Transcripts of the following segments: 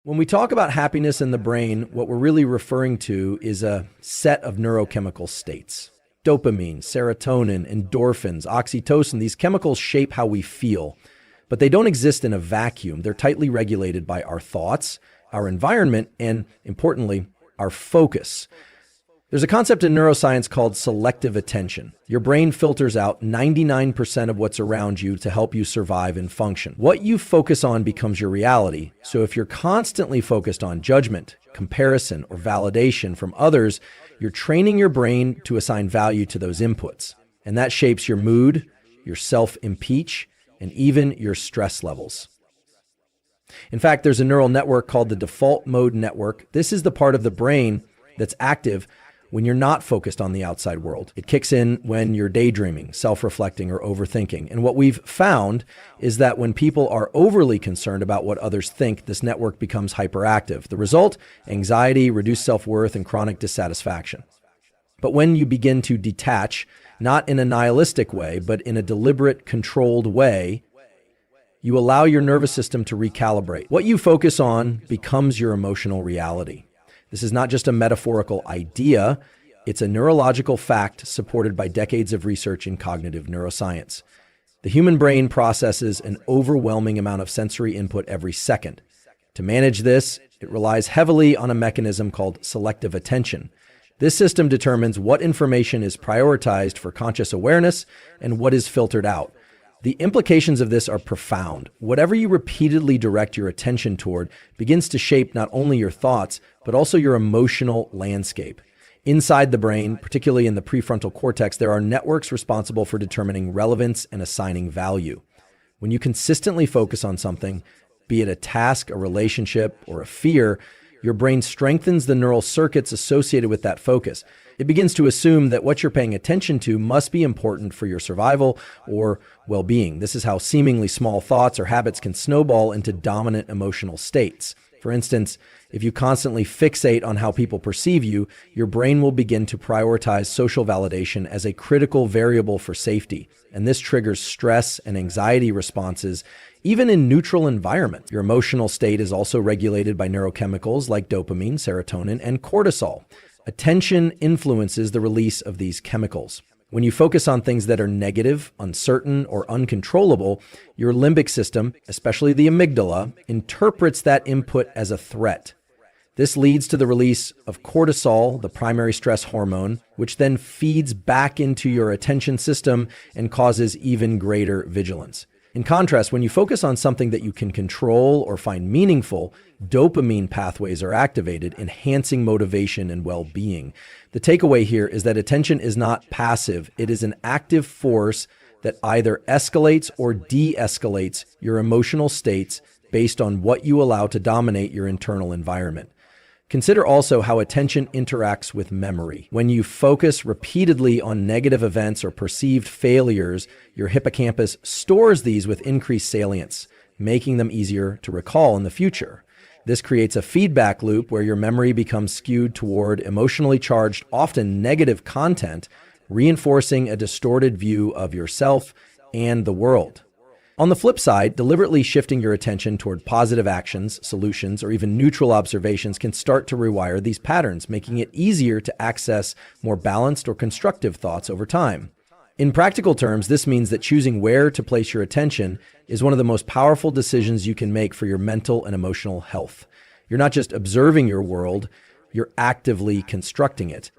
When we talk about happiness in the brain, what we're really referring to is a set of neurochemical states. Dopamine, serotonin, endorphins, oxytocin, these chemicals shape how we feel, but they don't exist in a vacuum. They're tightly regulated by our thoughts, our environment, and importantly, our focus. There's a concept in neuroscience called selective attention. Your brain filters out 99% of what's around you to help you survive and function. What you focus on becomes your reality. So if you're constantly focused on judgment, comparison, or validation from others, you're training your brain to assign value to those inputs. And that shapes your mood, your self-impeach, and even your stress levels. In fact, there's a neural network called the default mode network. This is the part of the brain that's active when you're not focused on the outside world. It kicks in when you're daydreaming, self-reflecting, or overthinking. And what we've found is that when people are overly concerned about what others think, this network becomes hyperactive. The result, anxiety, reduced self-worth, and chronic dissatisfaction. But when you begin to detach, not in a nihilistic way, but in a deliberate, controlled way, you allow your nervous system to recalibrate. What you focus on becomes your emotional reality. This is not just a metaphorical idea, it's a neurological fact supported by decades of research in cognitive neuroscience. The human brain processes an overwhelming amount of sensory input every second. To manage this, it relies heavily on a mechanism called selective attention. This system determines what information is prioritized for conscious awareness and what is filtered out. The implications of this are profound. Whatever you repeatedly direct your attention toward begins to shape not only your thoughts, but also your emotional landscape. Inside the brain, particularly in the prefrontal cortex, there are networks responsible for determining relevance and assigning value. When you consistently focus on something, be it a task, a relationship, or a fear, your brain strengthens the neural circuits associated with that focus. It begins to assume that what you're paying attention to must be important for your survival or well-being. This is how seemingly small thoughts or habits can snowball into dominant emotional states. For instance, if you constantly fixate on how people perceive you, your brain will begin to prioritize social validation as a critical variable for safety. And this triggers stress and anxiety responses, even in neutral environments. Your emotional state is also regulated by neurochemicals like dopamine, serotonin, and cortisol. Attention influences the release of these chemicals. When you focus on things that are negative, uncertain, or uncontrollable, your limbic system, especially the amygdala, interprets that input as a threat. This leads to the release of cortisol, the primary stress hormone, which then feeds back into your attention system and causes even greater vigilance. In contrast, when you focus on something that you can control or find meaningful, dopamine pathways are activated, enhancing motivation and well-being. The takeaway here is that attention is not passive. It is an active force that either escalates or de-escalates your emotional states based on what you allow to dominate your internal environment. Consider also how attention interacts with memory. When you focus repeatedly on negative events or perceived failures, your hippocampus stores these with increased salience, making them easier to recall in the future. This creates a feedback loop where your memory becomes skewed toward emotionally charged, often negative content, reinforcing a distorted view of yourself and the world. On the flip side, deliberately shifting your attention toward positive actions, solutions, or even neutral observations can start to rewire these patterns, making it easier to access more balanced or constructive thoughts over time. In practical terms, this means that choosing where to place your attention is one of the most powerful decisions you can make for your mental and emotional health. You're not just observing your world, you're actively constructing it.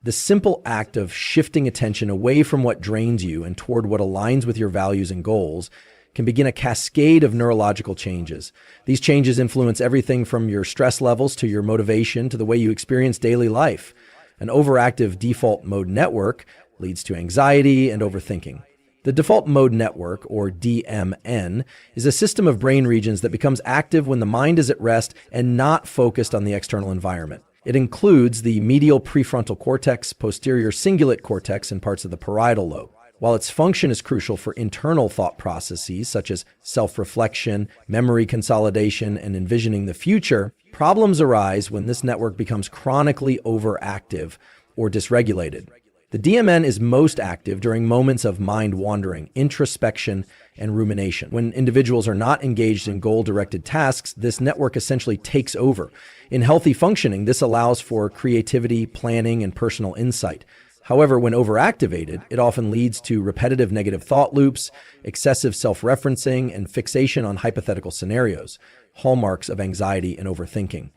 The simple act of shifting attention away from what drains you and toward what aligns with your values and goals can begin a cascade of neurological changes. These changes influence everything from your stress levels to your motivation to the way you experience daily life. An overactive default mode network leads to anxiety and overthinking. The default mode network, or DMN, is a system of brain regions that becomes active when the mind is at rest and not focused on the external environment. It includes the medial prefrontal cortex, posterior cingulate cortex, and parts of the parietal lobe. While its function is crucial for internal thought processes such as self-reflection, memory consolidation, and envisioning the future, problems arise when this network becomes chronically overactive or dysregulated. The DMN is most active during moments of mind wandering, introspection, and rumination. When individuals are not engaged in goal-directed tasks, this network essentially takes over. In healthy functioning, this allows for creativity, planning, and personal insight. However, when overactivated, it often leads to repetitive negative thought loops, excessive self-referencing, and fixation on hypothetical scenarios, hallmarks of anxiety and overthinking.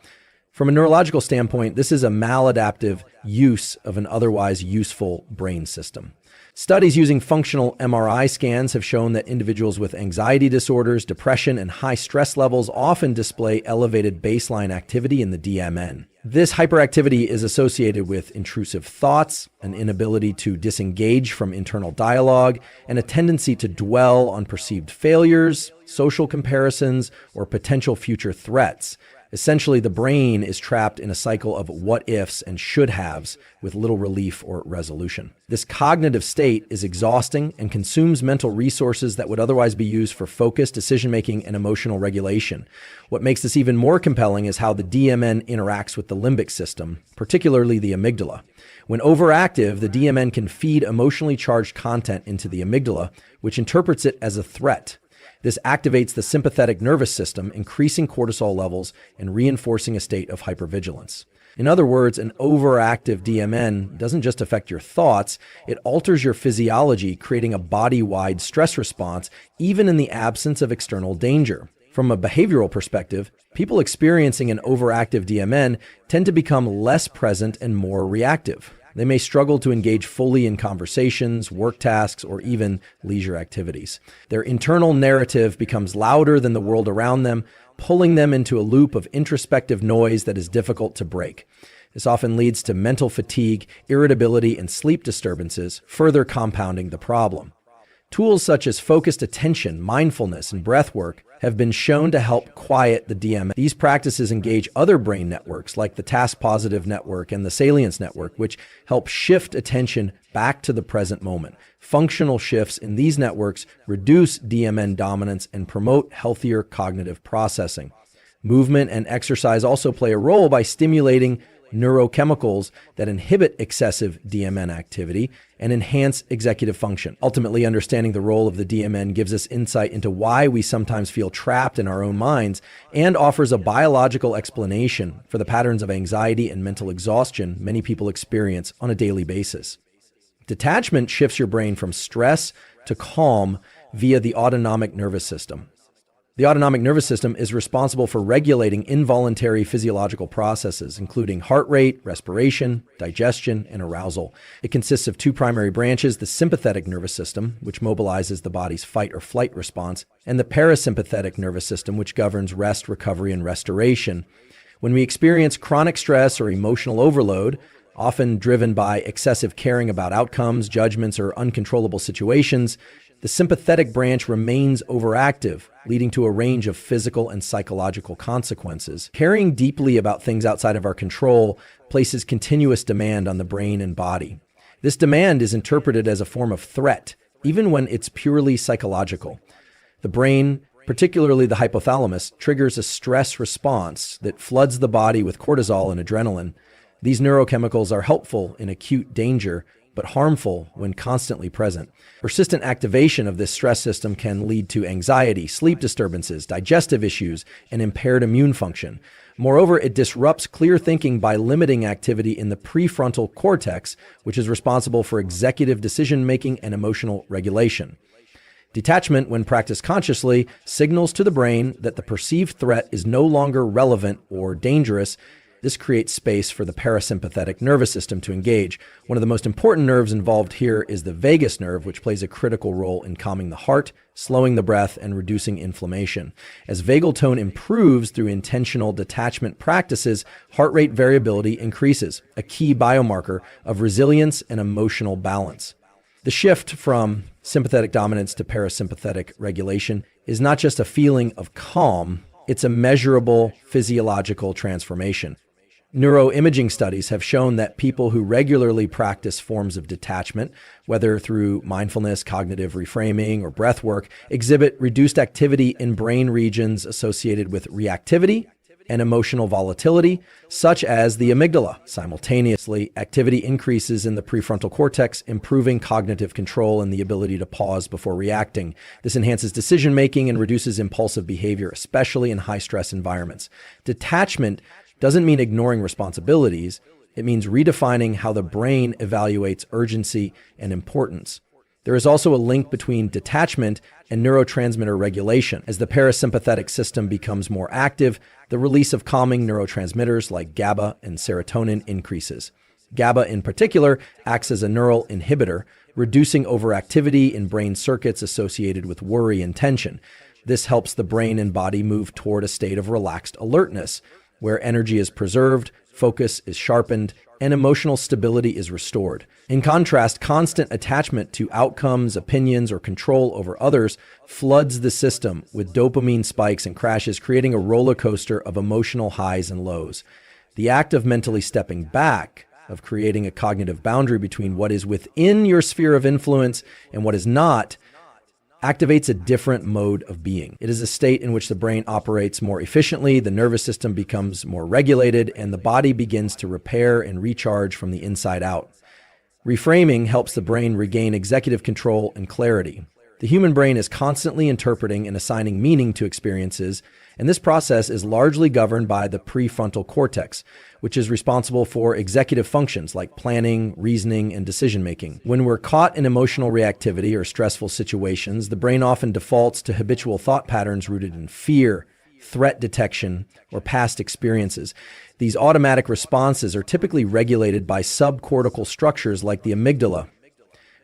From a neurological standpoint, this is a maladaptive use of an otherwise useful brain system. Studies using functional MRI scans have shown that individuals with anxiety disorders, depression, and high stress levels often display elevated baseline activity in the DMN. This hyperactivity is associated with intrusive thoughts, an inability to disengage from internal dialogue, and a tendency to dwell on perceived failures, social comparisons, or potential future threats. Essentially, the brain is trapped in a cycle of what-ifs and should-haves with little relief or resolution. This cognitive state is exhausting and consumes mental resources that would otherwise be used for focus, decision-making, and emotional regulation. What makes this even more compelling is how the DMN interacts with the limbic system, particularly the amygdala. When overactive, the DMN can feed emotionally charged content into the amygdala, which interprets it as a threat. This activates the sympathetic nervous system, increasing cortisol levels and reinforcing a state of hypervigilance. In other words, an overactive DMN doesn't just affect your thoughts, it alters your physiology, creating a body-wide stress response, even in the absence of external danger. From a behavioral perspective, people experiencing an overactive DMN tend to become less present and more reactive. They may struggle to engage fully in conversations, work tasks, or even leisure activities. Their internal narrative becomes louder than the world around them, pulling them into a loop of introspective noise that is difficult to break. This often leads to mental fatigue, irritability, and sleep disturbances, further compounding the problem. Tools such as focused attention, mindfulness, and breath work have been shown to help quiet the DMN. These practices engage other brain networks like the task-positive network and the salience network, which help shift attention back to the present moment. Functional shifts in these networks reduce DMN dominance and promote healthier cognitive processing. Movement and exercise also play a role by stimulating neurochemicals that inhibit excessive DMN activity and enhance executive function. Ultimately, understanding the role of the DMN gives us insight into why we sometimes feel trapped in our own minds and offers a biological explanation for the patterns of anxiety and mental exhaustion many people experience on a daily basis. Detachment shifts your brain from stress to calm via the autonomic nervous system. The autonomic nervous system is responsible for regulating involuntary physiological processes, including heart rate, respiration, digestion, and arousal. It consists of two primary branches: the sympathetic nervous system, which mobilizes the body's fight or flight response, and the parasympathetic nervous system, which governs rest, recovery, and restoration. When we experience chronic stress or emotional overload, often driven by excessive caring about outcomes, judgments, or uncontrollable situations, the sympathetic branch remains overactive, leading to a range of physical and psychological consequences. Caring deeply about things outside of our control places continuous demand on the brain and body. This demand is interpreted as a form of threat, even when it's purely psychological. The brain, particularly the hypothalamus, triggers a stress response that floods the body with cortisol and adrenaline. These neurochemicals are helpful in acute danger, but harmful when constantly present. Persistent activation of this stress system can lead to anxiety, sleep disturbances, digestive issues, and impaired immune function. Moreover, it disrupts clear thinking by limiting activity in the prefrontal cortex, which is responsible for executive decision-making and emotional regulation. Detachment, when practiced consciously, signals to the brain that the perceived threat is no longer relevant or dangerous. This creates space for the parasympathetic nervous system to engage. One of the most important nerves involved here is the vagus nerve, which plays a critical role in calming the heart, slowing the breath, and reducing inflammation. As vagal tone improves through intentional detachment practices, heart rate variability increases, a key biomarker of resilience and emotional balance. The shift from sympathetic dominance to parasympathetic regulation is not just a feeling of calm, it's a measurable physiological transformation. Neuroimaging studies have shown that people who regularly practice forms of detachment, whether through mindfulness, cognitive reframing, or breath work, exhibit reduced activity in brain regions associated with reactivity, and emotional volatility, such as the amygdala. Simultaneously, activity increases in the prefrontal cortex, improving cognitive control and the ability to pause before reacting. This enhances decision-making and reduces impulsive behavior, especially in high-stress environments. Detachment doesn't mean ignoring responsibilities. It means redefining how the brain evaluates urgency and importance. There is also a link between detachment and neurotransmitter regulation. As the parasympathetic system becomes more active, the release of calming neurotransmitters like GABA and serotonin increases. GABA in particular acts as a neural inhibitor, reducing overactivity in brain circuits associated with worry and tension. This helps the brain and body move toward a state of relaxed alertness, where energy is preserved, focus is sharpened, and emotional stability is restored. In contrast, constant attachment to outcomes, opinions, or control over others floods the system with dopamine spikes and crashes, creating a roller coaster of emotional highs and lows. The act of mentally stepping back, of creating a cognitive boundary between what is within your sphere of influence and what is not, activates a different mode of being. It is a state in which the brain operates more efficiently, the nervous system becomes more regulated, and the body begins to repair and recharge from the inside out. Reframing helps the brain regain executive control and clarity. The human brain is constantly interpreting and assigning meaning to experiences, and this process is largely governed by the prefrontal cortex, which is responsible for executive functions like planning, reasoning, and decision-making. When we're caught in emotional reactivity or stressful situations, the brain often defaults to habitual thought patterns rooted in fear, threat detection, or past experiences. These automatic responses are typically regulated by subcortical structures like the amygdala.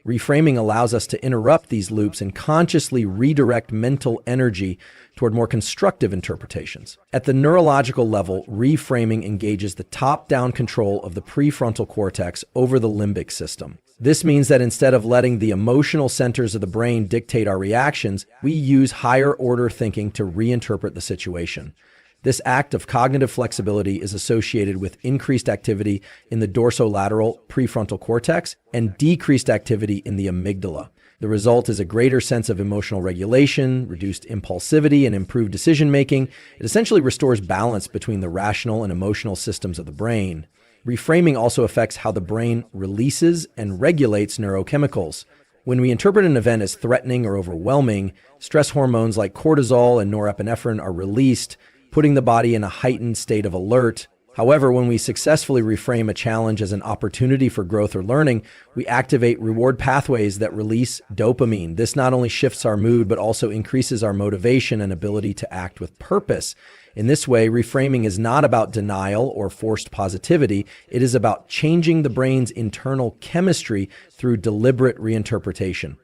Reframing allows us to interrupt these loops and consciously redirect mental energy toward more constructive interpretations. At the neurological level, reframing engages the top-down control of the prefrontal cortex over the limbic system. This means that instead of letting the emotional centers of the brain dictate our reactions, we use higher-order thinking to reinterpret the situation. This act of cognitive flexibility is associated with increased activity in the dorsolateral prefrontal cortex and decreased activity in the amygdala. The result is a greater sense of emotional regulation, reduced impulsivity, and improved decision-making. It essentially restores balance between the rational and emotional systems of the brain. Reframing also affects how the brain releases and regulates neurochemicals. When we interpret an event as threatening or overwhelming, stress hormones like cortisol and norepinephrine are released, putting the body in a heightened state of alert. However, when we successfully reframe a challenge as an opportunity for growth or learning, we activate reward pathways that release dopamine. This not only shifts our mood, but also increases our motivation and ability to act with purpose. In this way, reframing is not about denial or forced positivity. It is about changing the brain's internal chemistry through deliberate reinterpretation.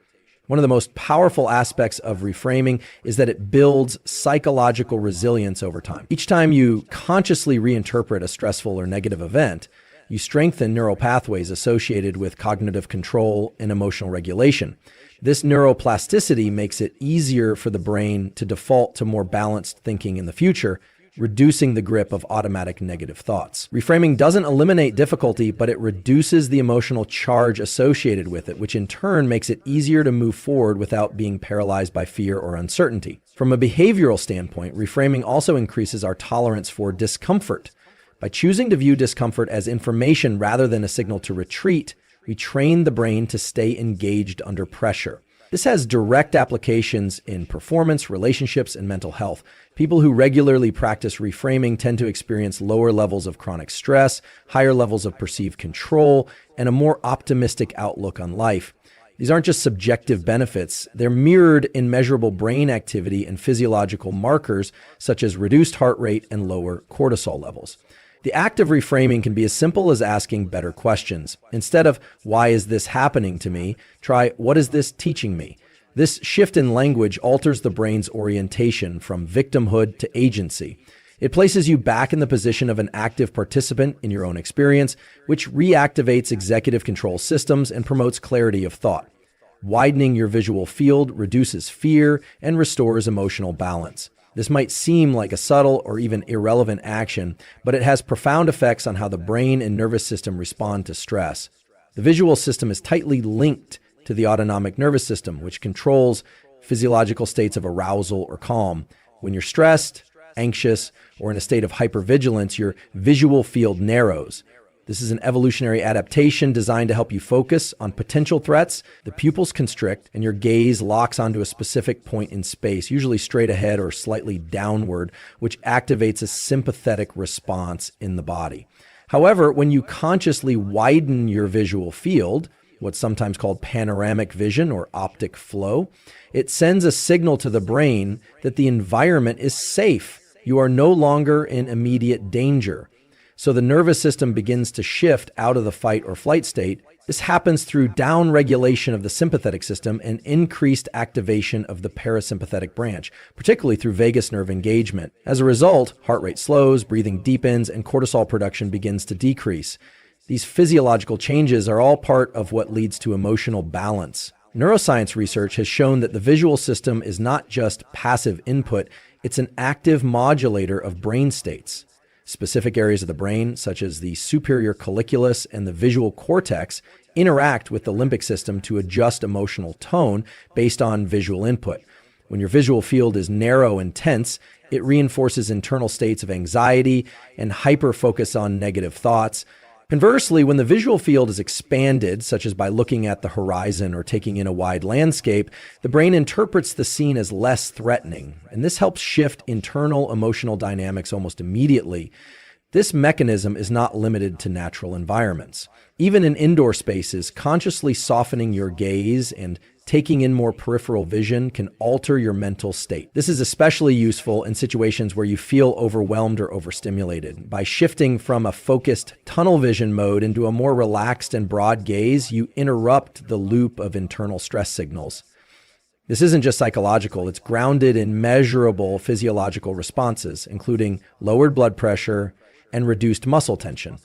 One of the most powerful aspects of reframing is that it builds psychological resilience over time. Each time you consciously reinterpret a stressful or negative event, you strengthen neural pathways associated with cognitive control and emotional regulation. This neuroplasticity makes it easier for the brain to default to more balanced thinking in the future, reducing the grip of automatic negative thoughts. Reframing doesn't eliminate difficulty, but it reduces the emotional charge associated with it, which in turn makes it easier to move forward without being paralyzed by fear or uncertainty. From a behavioral standpoint, reframing also increases our tolerance for discomfort. By choosing to view discomfort as information rather than a signal to retreat, we train the brain to stay engaged under pressure. This has direct applications in performance, relationships, and mental health. People who regularly practice reframing tend to experience lower levels of chronic stress, higher levels of perceived control, and a more optimistic outlook on life. These aren't just subjective benefits. They're mirrored in measurable brain activity and physiological markers such as reduced heart rate and lower cortisol levels. The act of reframing can be as simple as asking better questions. Instead of, "Why is this happening to me?" try, "What is this teaching me?" This shift in language alters the brain's orientation from victimhood to agency. It places you back in the position of an active participant in your own experience, which reactivates executive control systems and promotes clarity of thought. Widening your visual field reduces fear and restores emotional balance. This might seem like a subtle or even irrelevant action, but it has profound effects on how the brain and nervous system respond to stress. The visual system is tightly linked to the autonomic nervous system, which controls physiological states of arousal or calm. When you're stressed, anxious, or in a state of hypervigilance, your visual field narrows. This is an evolutionary adaptation designed to help you focus on potential threats. The pupils constrict and your gaze locks onto a specific point in space, usually straight ahead or slightly downward, which activates a sympathetic response in the body. However, when you consciously widen your visual field, what's sometimes called panoramic vision or optic flow, it sends a signal to the brain that the environment is safe. You are no longer in immediate danger. So the nervous system begins to shift out of the fight or flight state. This happens through downregulation of the sympathetic system and increased activation of the parasympathetic branch, particularly through vagus nerve engagement. As a result, heart rate slows, breathing deepens, and cortisol production begins to decrease. These physiological changes are all part of what leads to emotional balance. Neuroscience research has shown that the visual system is not just passive input, it's an active modulator of brain states. Specific areas of the brain, such as the superior colliculus and the visual cortex, interact with the limbic system to adjust emotional tone based on visual input. When your visual field is narrow and tense, it reinforces internal states of anxiety and hyper-focus on negative thoughts. Conversely, when the visual field is expanded, such as by looking at the horizon or taking in a wide landscape, the brain interprets the scene as less threatening, and this helps shift internal emotional dynamics almost immediately. This mechanism is not limited to natural environments. Even in indoor spaces, consciously softening your gaze and taking in more peripheral vision can alter your mental state. This is especially useful in situations where you feel overwhelmed or overstimulated. By shifting from a focused tunnel vision mode into a more relaxed and broad gaze, you interrupt the loop of internal stress signals. This isn't just psychological, it's grounded in measurable physiological responses, including lowered blood pressure and reduced muscle tension.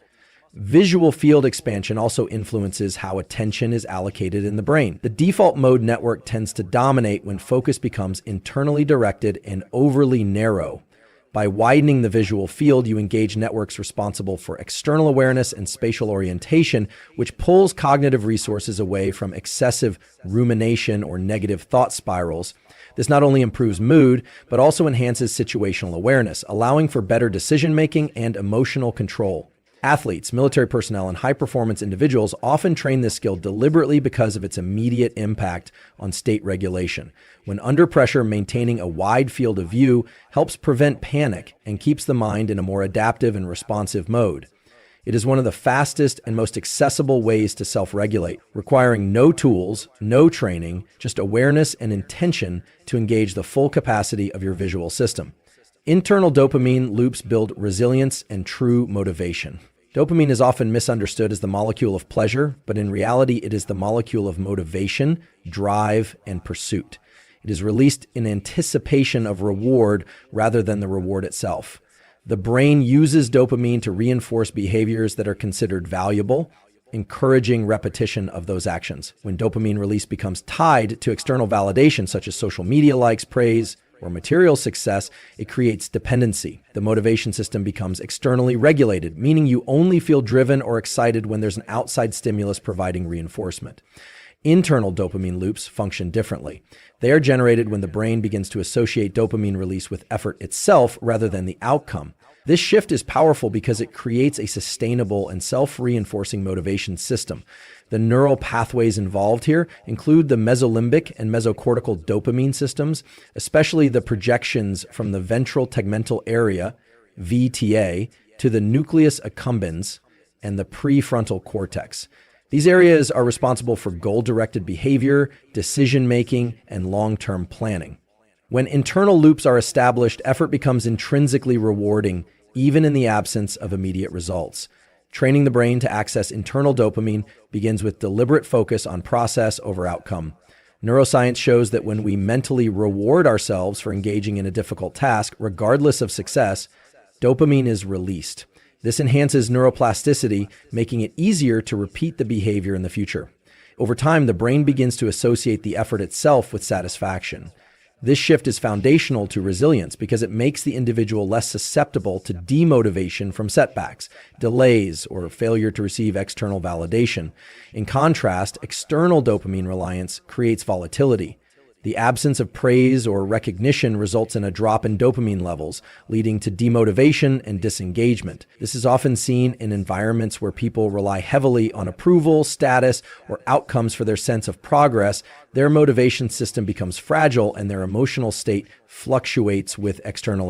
Visual field expansion also influences how attention is allocated in the brain. The default mode network tends to dominate when focus becomes internally directed and overly narrow. By widening the visual field, you engage networks responsible for external awareness and spatial orientation, which pulls cognitive resources away from excessive rumination or negative thought spirals. This not only improves mood, but also enhances situational awareness, allowing for better decision-making and emotional control. Athletes, military personnel, and high-performance individuals often train this skill deliberately because of its immediate impact on state regulation. When under pressure, maintaining a wide field of view helps prevent panic and keeps the mind in a more adaptive and responsive mode. It is one of the fastest and most accessible ways to self-regulate, requiring no tools, no training, just awareness and intention to engage the full capacity of your visual system. Internal dopamine loops build resilience and true motivation. Dopamine is often misunderstood as the molecule of pleasure, but in reality, it is the molecule of motivation, drive, and pursuit. It is released in anticipation of reward rather than the reward itself. The brain uses dopamine to reinforce behaviors that are considered valuable, encouraging repetition of those actions. When dopamine release becomes tied to external validation, such as social media likes, praise, or material success, it creates dependency. The motivation system becomes externally regulated, meaning you only feel driven or excited when there's an outside stimulus providing reinforcement. Internal dopamine loops function differently. They are generated when the brain begins to associate dopamine release with effort itself rather than the outcome. This shift is powerful because it creates a sustainable and self-reinforcing motivation system. The neural pathways involved here include the mesolimbic and mesocortical dopamine systems, especially the projections from the ventral tegmental area, VTA, to the nucleus accumbens and the prefrontal cortex. These areas are responsible for goal-directed behavior, decision-making, and long-term planning. When internal loops are established, effort becomes intrinsically rewarding, even in the absence of immediate results. Training the brain to access internal dopamine begins with deliberate focus on process over outcome. Neuroscience shows that when we mentally reward ourselves for engaging in a difficult task, regardless of success, dopamine is released. This enhances neuroplasticity, making it easier to repeat the behavior in the future. Over time, the brain begins to associate the effort itself with satisfaction. This shift is foundational to resilience because it makes the individual less susceptible to demotivation from setbacks, delays, or failure to receive external validation. In contrast, external dopamine reliance creates volatility. The absence of praise or recognition results in a drop in dopamine levels, leading to demotivation and disengagement. This is often seen in environments where people rely heavily on approval, status, or outcomes for their sense of progress. Their motivation system becomes fragile and their emotional state fluctuates with external